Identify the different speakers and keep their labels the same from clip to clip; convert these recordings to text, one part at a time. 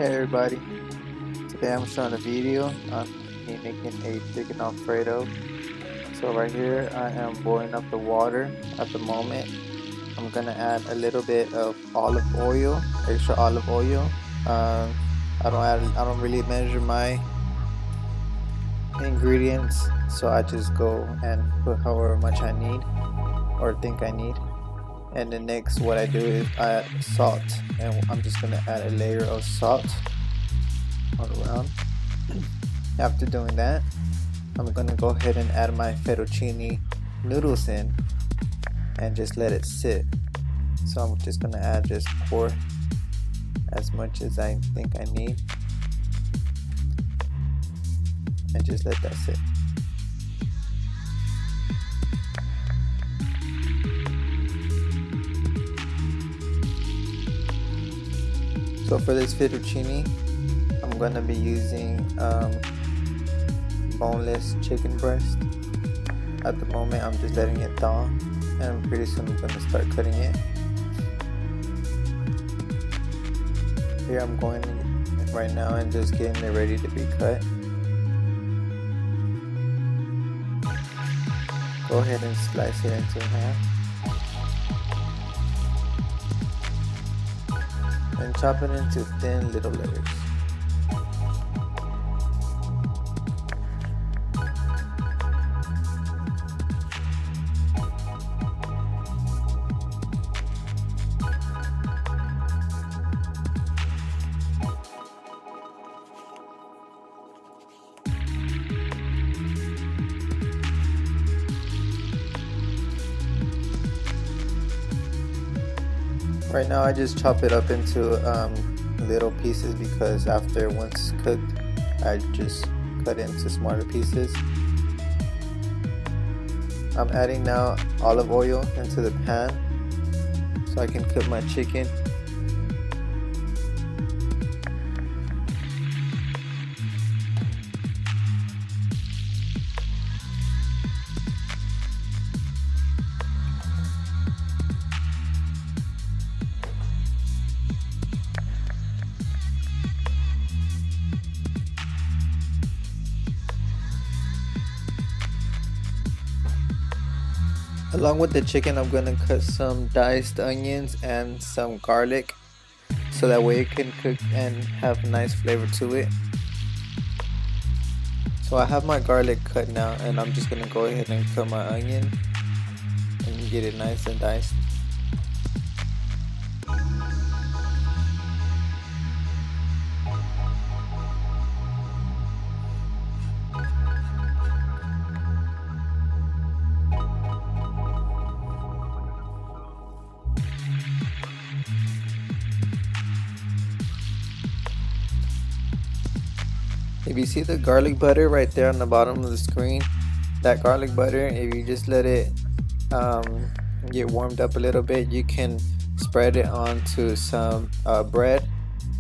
Speaker 1: Hey everybody, today I'm showing a video on me making a chicken Alfredo. So right here I am boiling up the water at the moment. I'm gonna add a little bit of olive oil, extra olive oil. I don't really measure my ingredients, so I just go and put however much I need or think I need. And then next what I do is I add salt, and I'm just gonna add a layer of salt all around. After doing that, I'm gonna go ahead and add my fettuccine noodles in and just let it sit. So I'm just gonna just pour as much as I think I need and just let that sit. So for this fettuccine, I'm gonna be using boneless chicken breast. At the moment I'm just letting it thaw, and pretty soon I'm gonna start cutting it. Here I'm going right now and just getting it ready to be cut. Go ahead and slice it into half and chop it into thin little layers. Right now I just chop it up into little pieces because after once cooked I just cut it into smaller pieces. I'm adding now olive oil into the pan so I can cook my chicken. Along with the chicken, I'm gonna cut some diced onions and some garlic so that way it can cook and have nice flavor to it. So I have my garlic cut now, and I'm just gonna go ahead and cut my onion and get it nice and diced. If you see the garlic butter right there on the bottom of the screen, that garlic butter, if you just let it get warmed up a little bit, you can spread it onto some bread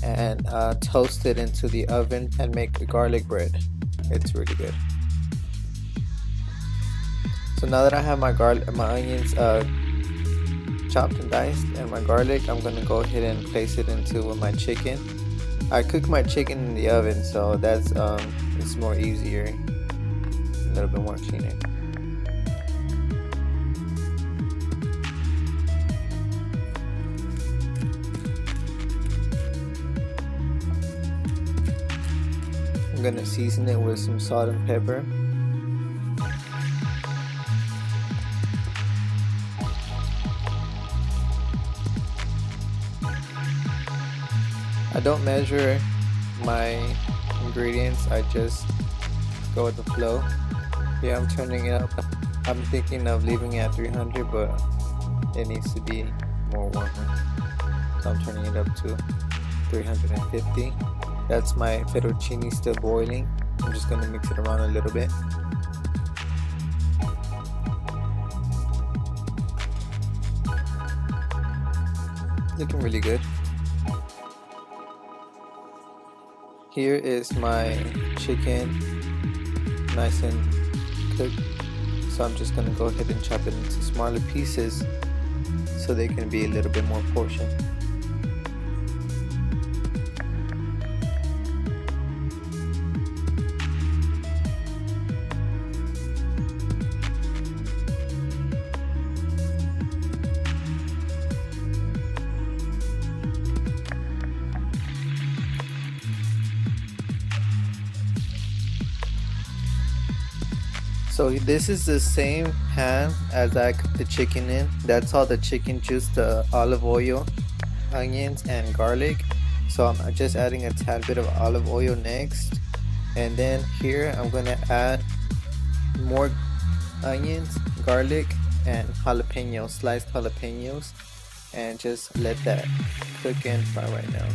Speaker 1: and toast it into the oven and make the garlic bread. It's really good. So now that I have my onions chopped and diced and my garlic, I'm gonna go ahead and place it into my chicken. I cook my chicken in the oven, so that's it's more easier, a little bit more cleaner. I'm gonna season it with some salt and pepper. I don't measure my ingredients, I just go with the flow. Here I'm turning it up. I'm thinking of leaving it at 300, but it needs to be more warmer. So I'm turning it up to 350. That's my fettuccine still boiling. I'm just gonna mix it around a little bit. Looking really good. Here is my chicken, nice and cooked. So I'm just gonna go ahead and chop it into smaller pieces so they can be a little bit more portioned. So this is the same pan as I cooked the chicken in. That's all the chicken juice, the olive oil, onions, and garlic. So I'm just adding a tad bit of olive oil next. And then here I'm gonna add more onions, garlic, and jalapenos, sliced jalapenos, and just let that cook and fry right now.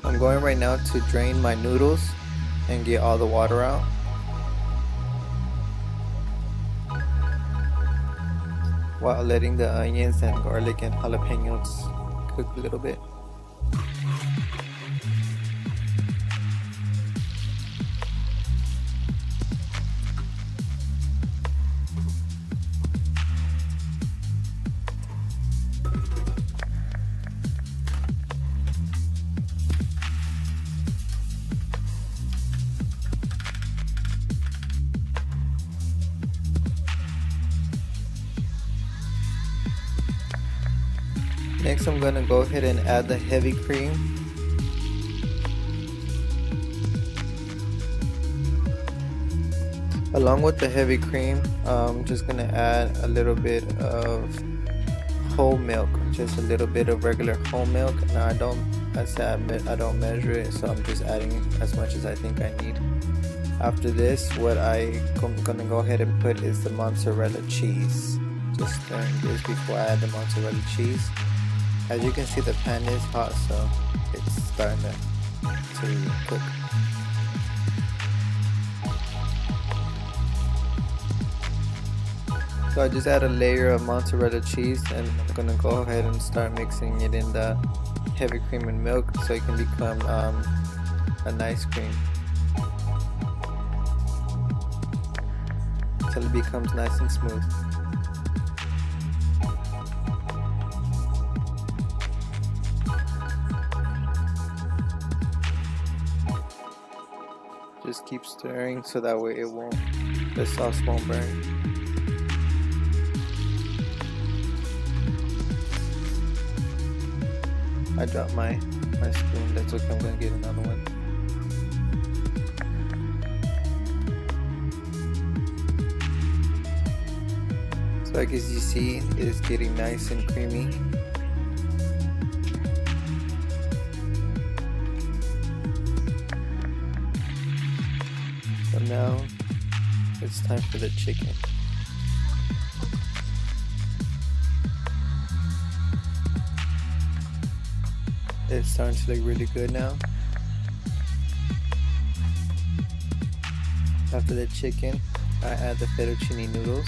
Speaker 1: I'm going right now to drain my noodles and get all the water out. While letting the onions and garlic and jalapenos cook a little bit. Next, I'm gonna go ahead and add the heavy cream. Along with the heavy cream, I'm just gonna add a little bit of whole milk, just a little bit of regular whole milk. Now I don't measure it, so I'm just adding as much as I think I need. After this, what I'm gonna go ahead and put is the mozzarella cheese. Just stirring this before I add the mozzarella cheese. As you can see, the pan is hot, so it's starting to cook. So I just add a layer of mozzarella cheese, and I'm gonna go ahead and start mixing it in the heavy cream and milk so it can become a nice cream. Until it becomes nice and smooth. Just keep stirring so that way the sauce won't burn. I dropped my spoon, that's okay, I'm gonna get another one. So like as you see, it's getting nice and creamy. So now it's time for the chicken. It's starting to look really good now. After the chicken, I add the fettuccine noodles.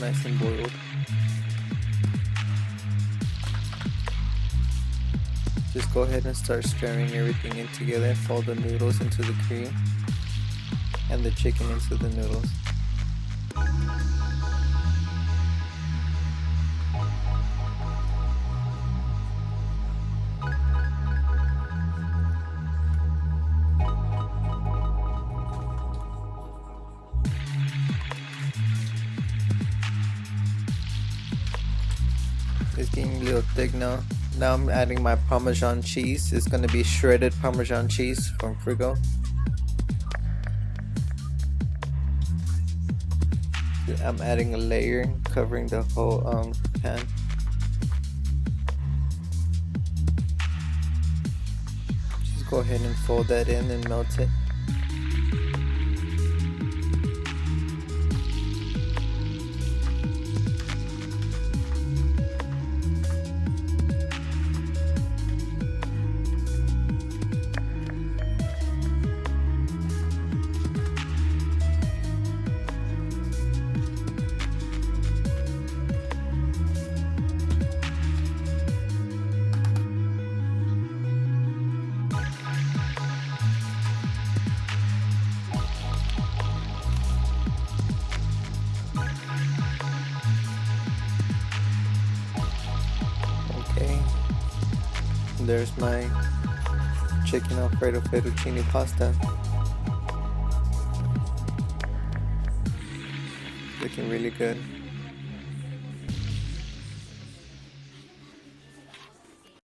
Speaker 1: Nice and boiled. Just go ahead and start stirring everything in together. Fold the noodles into the cream and the chicken into the noodles. It's getting a little thick now. Now I'm adding my Parmesan cheese. It's going to be shredded Parmesan cheese from Frigo. I'm adding a layer covering the whole pan. Just go ahead and fold that in and melt it. There's my chicken Alfredo fettuccine pasta. looking really good.